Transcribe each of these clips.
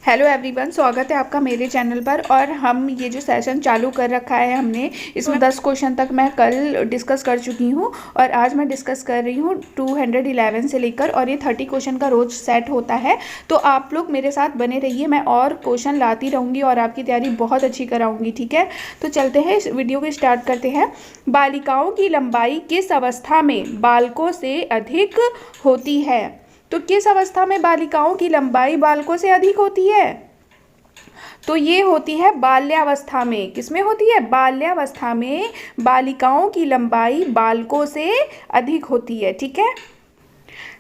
Hello everyone, स्वागत है आपका मेरे चैनल पर। और हम ये जो सेशन चालू कर रखा है हमने, इसमें 10 क्वेश्चन तक मैं कल डिस्कस कर चुकी हूँ और आज मैं डिस्कस कर रही हूँ 211 से लेकर, और ये 30 क्वेश्चन का रोज सेट होता है। तो आप लोग मेरे साथ बने रहिए, मैं और क्वेश्चन लाती रहूँगी और आपकी तैयारी बहुत अच्छी कराऊँगी, ठीक है। तो चलते हैं, इस वीडियो को स्टार्ट करते हैं। बालिकाओं की लंबाई किस अवस्था में बालकों से अधिक होती है? तो किस अवस्था में बालिकाओं की लंबाई बालकों से अधिक होती है? तो ये होती है बाल्यावस्था में। किसमें होती है? बाल्यावस्था में बालिकाओं की लंबाई बालकों से अधिक होती है, ठीक है।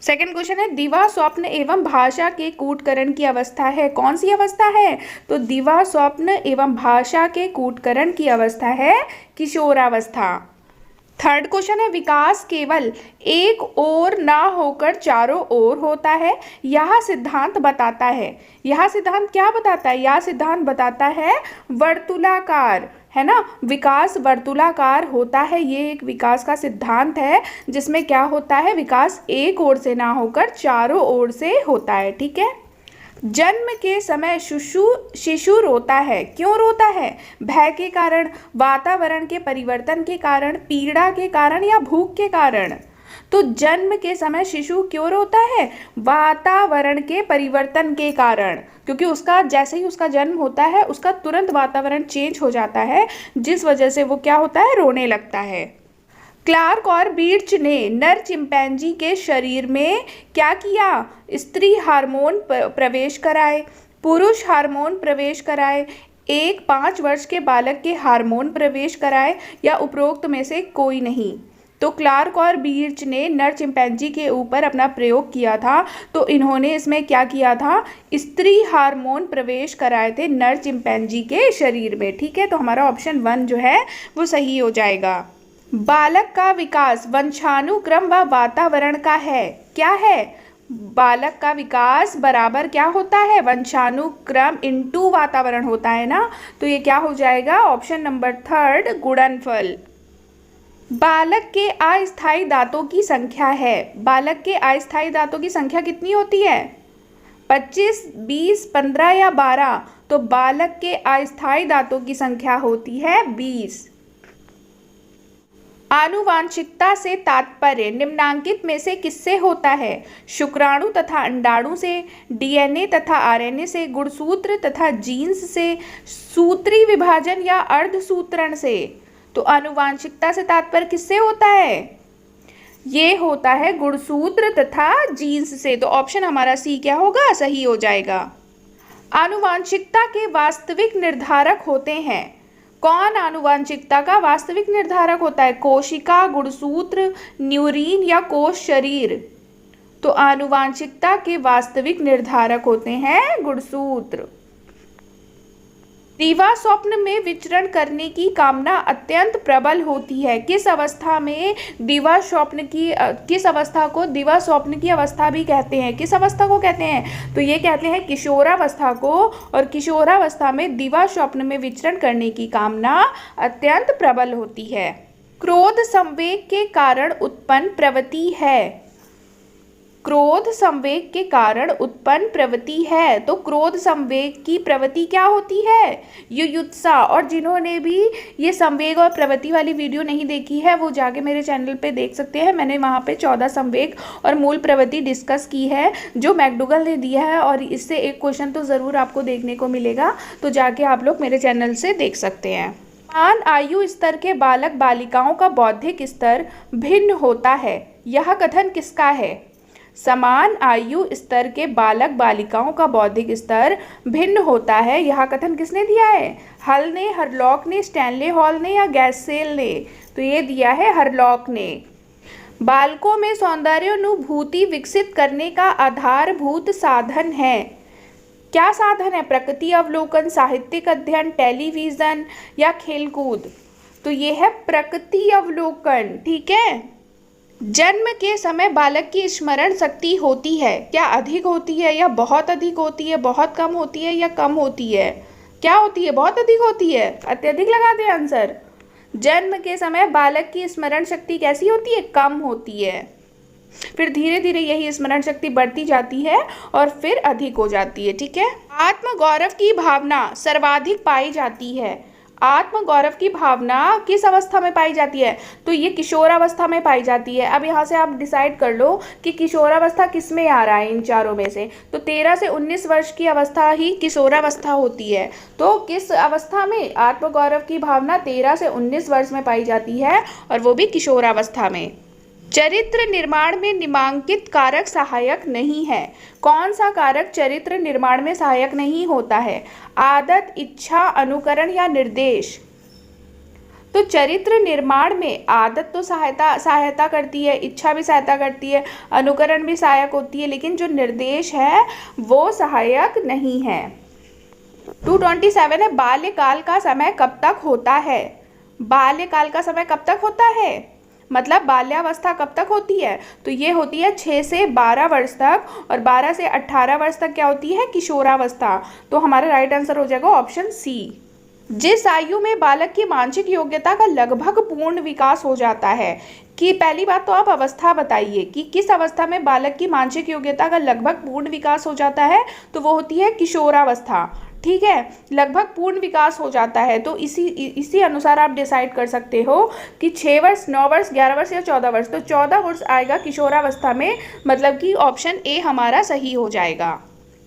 सेकंड क्वेश्चन है, दिवा स्वप्न एवं भाषा के कूटकरण की अवस्था है। कौन सी अवस्था है? तो दिवा स्वप्न एवं भाषा के कूटकरण की अवस्था है किशोरावस्था। थर्ड क्वेश्चन है, विकास केवल एक ओर ना होकर चारों ओर होता है, यह सिद्धांत बताता है। यह सिद्धांत क्या बताता है? यह सिद्धांत बताता है वर्तुलाकार, है ना। विकास वर्तुलाकार होता है, ये एक विकास का सिद्धांत है जिसमें क्या होता है, विकास एक ओर से ना होकर चारों ओर से होता है, ठीक है। जन्म के समय शिशु रोता है। क्यों रोता है? भय के कारण, वातावरण के परिवर्तन के कारण, पीड़ा के कारण या भूख के कारण। तो जन्म के समय शिशु क्यों रोता है? वातावरण के परिवर्तन के कारण, क्योंकि उसका जैसे ही उसका जन्म होता है उसका तुरंत वातावरण चेंज हो जाता है, जिस वजह से वो क्या होता है, रोने लगता है। क्लार्क और बीर्च ने नर चिंपैंजी के शरीर में क्या किया? स्त्री हार्मोन प्रवेश कराए, पुरुष हार्मोन प्रवेश कराए, एक 5 वर्ष के बालक के हार्मोन प्रवेश कराए, या उपरोक्त में से कोई नहीं। तो क्लार्क और बीर्च ने नर चिंपैंजी के ऊपर अपना प्रयोग किया था, तो इन्होंने इसमें क्या किया था? स्त्री हार्मोन प्रवेश कराए थे नर चिंपैंजी के शरीर में, ठीक है। तो हमारा ऑप्शन 1 जो है वो सही हो जाएगा। बालक का विकास वंशानुक्रम व वातावरण का है। क्या है? बालक का विकास बराबर क्या होता है? वंशानुक्रम इनटू वातावरण होता है ना। तो ये क्या हो जाएगा? ऑप्शन नंबर 3 गुणनफल। बालक के अस्थायी दांतों की संख्या है। बालक के अस्थायी दांतों की संख्या कितनी होती है? 25, 20, 15 या 12? तो बालक के अस्थायी दांतों की संख्या होती है 20। आनुवांशिकता से तात्पर्य निम्नांकित में से किससे होता है? शुक्राणु तथा अंडाणु से, डीएनए तथा आरएनए से, गुणसूत्र तथा जीन्स से, सूत्री विभाजन या अर्धसूत्रण से। तो आनुवांशिकता से तात्पर्य किससे होता है? ये होता है गुणसूत्र तथा जीन्स से। तो ऑप्शन हमारा सी क्या होगा? सही हो जाएगा। आनुवांशिकता के वास्तविक निर्धारक होते हैं। कौन आनुवांशिकता का वास्तविक निर्धारक होता है? कोशिका, गुणसूत्र, न्यूरीन या कोश शरीर? तो आनुवांशिकता के वास्तविक निर्धारक होते हैं गुणसूत्र। दिवा स्वप्न में विचरण करने की कामना अत्यंत प्रबल होती है। किस अवस्था में दिवा स्वप्न की किस अवस्था को दिवा स्वप्न की अवस्था भी कहते हैं? किस अवस्था को कहते हैं? तो ये कहते हैं किशोरावस्था को, और किशोरावस्था में दिवा स्वप्न में विचरण करने की कामना अत्यंत प्रबल होती है। क्रोध संवेग के कारण उत्पन्न प्रवृत्ति है। क्रोध संवेग के कारण उत्पन्न प्रवृत्ति है। तो क्रोध संवेग की प्रवृत्ति क्या होती है? युयुत्सा। और जिन्होंने भी ये संवेग और प्रवृत्ति वाली वीडियो नहीं देखी है वो जाके मेरे चैनल पे देख सकते हैं। मैंने वहाँ पे 14 संवेग और मूल प्रवृत्ति डिस्कस की है जो मैकडूगल ने दिया है, और इससे एक क्वेश्चन तो ज़रूर आपको देखने को मिलेगा, तो जाके आप लोग मेरे चैनल से देख सकते हैं। समान आयु स्तर के बालक बालिकाओं का बौद्धिक स्तर भिन्न होता है, यह कथन किसका है? समान आयु स्तर के बालक बालिकाओं का बौद्धिक स्तर भिन्न होता है, यह कथन किसने दिया है? हल ने, हरलॉक ने, स्टैनले हॉल ने या गैसेल ने? तो ये दिया है हरलॉक ने। बालकों में सौंदर्यानुभूति विकसित करने का आधारभूत साधन है। क्या साधन है? प्रकृति अवलोकन, साहित्यिक अध्ययन, टेलीविजन या खेलकूद? तो ये है प्रकृति अवलोकन, ठीक है। जन्म के समय बालक की स्मरण शक्ति होती है, क्या अधिक होती है या बहुत अधिक होती है, बहुत कम होती है या कम होती है? क्या होती है? बहुत अधिक होती है। अत्यधिक लगा दे आंसर। जन्म के समय बालक की स्मरण शक्ति कैसी होती है? कम होती है। फिर धीरे धीरे यही स्मरण शक्ति बढ़ती जाती है और फिर अधिक हो जाती है। ठीक है। आत्मगौरव की भावना सर्वाधिक पाई जाती है। आत्मगौरव की भावना किस अवस्था में पाई जाती है? तो ये किशोरावस्था में पाई जाती है। अब यहाँ से आप डिसाइड कर लो कि किशोरावस्था किस में आ रहा है इन चारों में से। तो 13 से 19 वर्ष की अवस्था ही किशोरावस्था होती है। तो किस अवस्था में आत्मगौरव की भावना 13 से 19 वर्ष में पाई जाती है, और वो भी किशोरावस्था में। चरित्र निर्माण में निम्नांकित कारक सहायक नहीं है। कौन सा कारक चरित्र निर्माण में सहायक नहीं होता है? आदत, इच्छा, अनुकरण या निर्देश। तो चरित्र निर्माण में आदत तो सहायता करती है, इच्छा भी सहायता करती है, अनुकरण भी सहायक होती है, लेकिन जो निर्देश है वो सहायक नहीं है। 227 है, बाल्यकाल का समय कब तक होता है? बाल्यकाल का समय कब तक होता है, मतलब बाल्यावस्था कब तक होती है? तो ये होती है 6 से 12 वर्ष तक, और 12 से 18 वर्ष तक क्या होती है? किशोरावस्था। तो हमारा राइट आंसर हो जाएगा ऑप्शन सी। जिस आयु में बालक की मानसिक योग्यता का लगभग पूर्ण विकास हो जाता है, कि पहली बात तो आप अवस्था बताइए कि किस अवस्था में बालक की मानसिक योग्यता का लगभग पूर्ण विकास हो जाता है। तो वो होती है किशोरावस्था। ठीक है, लगभग पूर्ण विकास हो जाता है। तो इसी अनुसार आप डिसाइड कर सकते हो कि 6 वर्ष, 9 वर्ष, 11 वर्ष या 14 वर्ष। तो 14 वर्ष आएगा किशोरावस्था में, मतलब कि ऑप्शन ए हमारा सही हो जाएगा।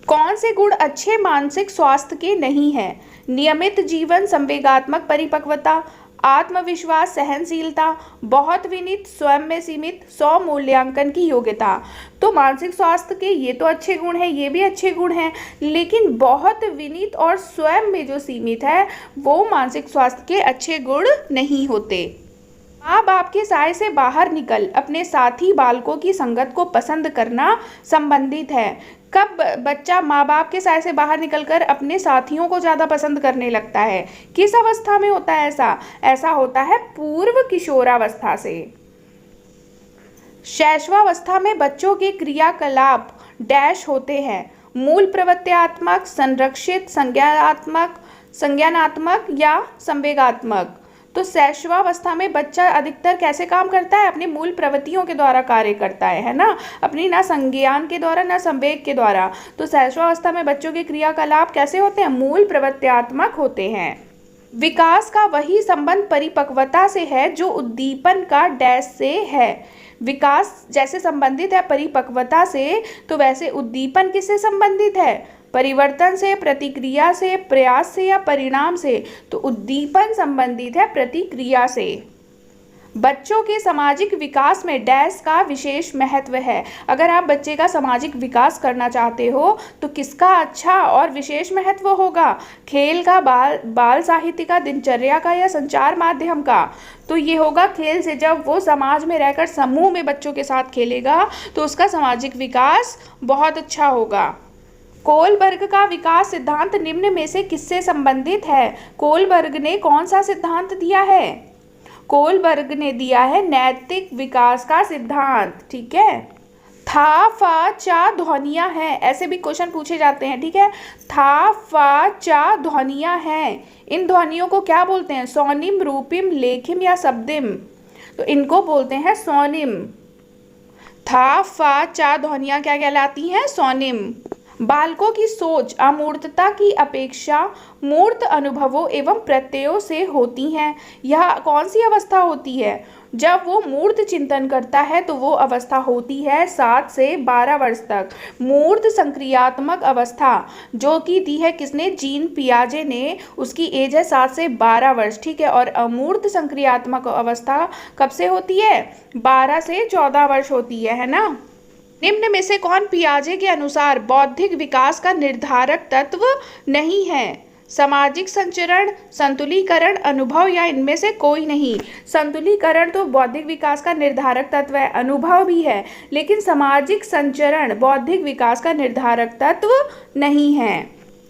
कौन से गुण अच्छे मानसिक स्वास्थ्य के नहीं हैं? नियमित जीवन, संवेगात्मक परिपक्वता, आत्मविश्वास, सहनशीलता, बहुत विनीत, स्वयं में सीमित, स्व मूल्यांकन की योग्यता। तो मानसिक स्वास्थ्य के ये तो अच्छे गुण हैं, ये भी अच्छे गुण हैं, लेकिन बहुत विनीत और स्वयं में जो सीमित है वो मानसिक स्वास्थ्य के अच्छे गुण नहीं होते। माँ बाप के साय से बाहर निकल अपने साथी बालकों की संगत को पसंद करना संबंधित है। कब बच्चा माँ बाप के साय से बाहर निकलकर अपने साथियों को ज़्यादा पसंद करने लगता है? किस अवस्था में होता है ऐसा? ऐसा होता है पूर्व किशोरावस्था से। शैशवावस्था में बच्चों के क्रियाकलाप डैश होते हैं, मूल प्रवृत्त्यात्मक, संरक्षित, संज्ञानात्मक या संवेगात्मक। तो शैशवावस्था में बच्चा अधिकतर कैसे काम करता है? अपनी मूल प्रवृत्तियों के द्वारा कार्य करता है ना, अपनी ना संज्ञान के द्वारा ना संवेग के द्वारा। तो शैशवावस्था में बच्चों के क्रियाकलाप कैसे होते हैं? मूल प्रवृत्त्यात्मक होते हैं। विकास का वही संबंध परिपक्वता से है जो उद्दीपन का डैश से है। विकास जैसे संबंधित है परिपक्वता से, तो वैसे उद्दीपन किससे संबंधित है? परिवर्तन से, प्रतिक्रिया से, प्रयास से या परिणाम से। तो उद्दीपन संबंधित है प्रतिक्रिया से। बच्चों के सामाजिक विकास में डैश का विशेष महत्व है। अगर आप बच्चे का सामाजिक विकास करना चाहते हो तो किसका अच्छा और विशेष महत्व होगा? खेल का, बाल साहित्य का, दिनचर्या का या संचार माध्यम का? तो ये होगा खेल से। जब वो समाज में रहकर समूह में बच्चों के साथ खेलेगा तो उसका सामाजिक विकास बहुत अच्छा होगा। कोलबर्ग का विकास सिद्धांत निम्न में से किससे संबंधित है? कोलबर्ग ने कौन सा सिद्धांत दिया है? कोलबर्ग ने दिया है नैतिक विकास का सिद्धांत। ठीक है। था, फा, चा ध्वनियां हैं, ऐसे भी क्वेश्चन पूछे जाते हैं। ठीक है, था, फा, चा ध्वनियां हैं। इन ध्वनियों को क्या बोलते हैं? स्वनिम, रूपिम, लेखिम या शब्दिम? तो इनको बोलते हैं स्वनिम। था, फा, चा ध्वनियां क्या कहलाती हैं? स्वनिम। बालकों की सोच अमूर्तता की अपेक्षा मूर्त अनुभवों एवं प्रत्ययों से होती हैं। यह कौन सी अवस्था होती है? जब वो मूर्त चिंतन करता है तो वो अवस्था होती है 7 से 12 वर्ष तक। मूर्त संक्रियात्मक अवस्था जो कि दी है किसने? जीन पियाजे ने। उसकी एज है 7 से 12 वर्ष। ठीक है। और अमूर्त संक्रियात्मक अवस्था कब से होती है? 12 से 14 वर्ष होती है ना। निम्न में से कौन पियाजे के अनुसार बौद्धिक विकास का निर्धारक तत्व नहीं है? सामाजिक संचरण, संतुलीकरण, अनुभव या इनमें से कोई नहीं। संतुलीकरण तो बौद्धिक विकास का निर्धारक तत्व है, अनुभव भी है, लेकिन सामाजिक संचरण बौद्धिक विकास का निर्धारक तत्व नहीं है।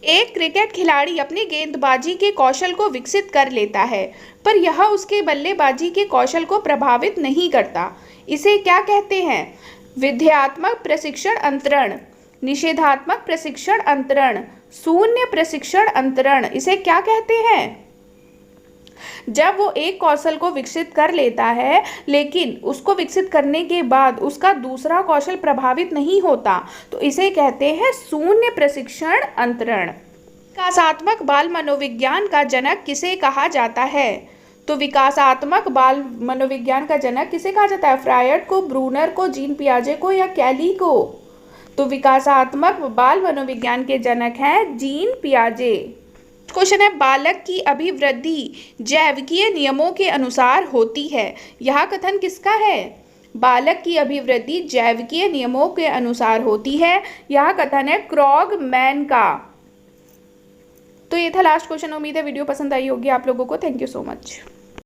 एक क्रिकेट खिलाड़ी अपनी गेंदबाजी के कौशल को विकसित कर लेता है, पर यह उसके बल्लेबाजी के कौशल को प्रभावित नहीं करता। इसे क्या कहते हैं? विध्यात्मक प्रशिक्षण अंतरण, निषेधात्मक प्रशिक्षण अंतरण, शून्य प्रशिक्षण अंतरण। इसे क्या कहते हैं? जब वो एक कौशल को विकसित कर लेता है लेकिन उसको विकसित करने के बाद उसका दूसरा कौशल प्रभावित नहीं होता तो इसे कहते हैं शून्य प्रशिक्षण अंतरण। विकासात्मक बाल मनोविज्ञान का जनक किसे कहा जाता है? तो विकासात्मक बाल मनोविज्ञान का जनक किसे कहा जाता है? फ्रायड को, ब्रूनर को, जीन पियाजे को या कैली को? तो विकासात्मक बाल मनोविज्ञान के जनक हैं जीन पियाजे। क्वेश्चन है, बालक की अभिवृद्धि जैविकीय नियमों के अनुसार होती है। यह कथन किसका है? बालक की अभिवृद्धि जैविकीय नियमों के अनुसार होती है, यह कथन है क्रॉगमैन का। तो ये था लास्ट क्वेश्चन। उम्मीद है वीडियो पसंद आई होगी आप लोगों को। Thank you so much.